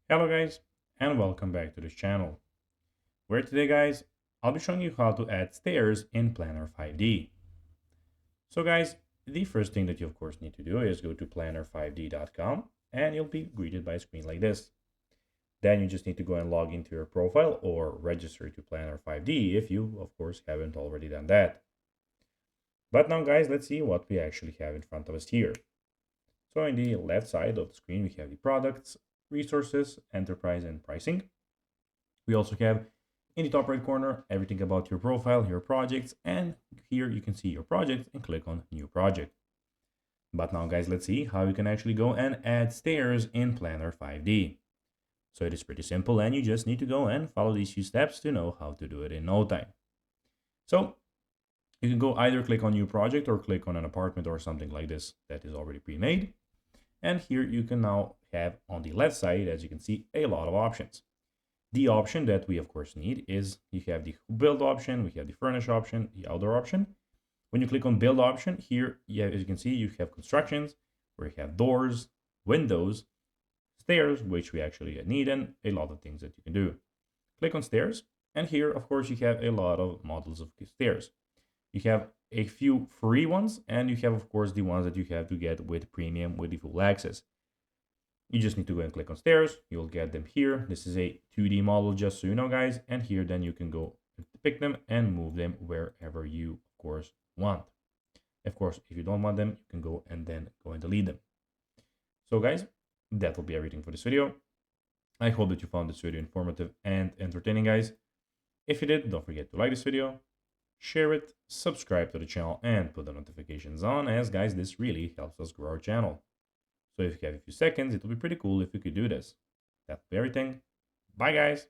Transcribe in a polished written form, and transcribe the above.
Hello guys, and welcome back to this channel, where today guys, I'll be showing you how to add stairs in Planner 5D. So guys, the first thing that you of course need to do is go to planner5d.com and you'll be greeted by a screen like this. Then you just need to go and log into your profile or register to Planner 5D if you of course haven't already done that. But now guys, let's see what we actually have in front of us here. So in the left side of the screen, we have the products, resources, enterprise, and pricing. We also have in the top right corner everything about your profile, your projects, and here you can see your project and click on new project. But now guys, let's see how you can actually go and add stairs in Planner 5D. So it is pretty simple and you just need to go and follow these few steps to know how to do it in no time. So you can go either click on new project or click on an apartment or something like this that is already pre-made. And here you can now have on the left side, as you can see, a lot of options. The option that we of course need is you have the build option, we have the furnish option, the outdoor option. When you click on build option here, as you can see, you have constructions where you have doors, windows, stairs, which we actually need, and a lot of things that you can do. Click on stairs, and here of course you have a lot of models of stairs. You have a few free ones, and you have of course the ones that you have to get with premium with the full access. You just need to go and click on stairs. You'll get them here. This is a 2D model, just so you know, guys. And here, then you can go pick them and move them wherever you, of course, want. Of course, if you don't want them, you can go and then go and delete them. So, guys, that will be everything for this video. I hope that you found this video informative and entertaining, guys. If you did, don't forget to like this video, share it, subscribe to the channel, and put the notifications on, as, guys, this really helps us grow our channel. So if you have a few seconds, it would be pretty cool if you could do this. That's everything. Bye, guys.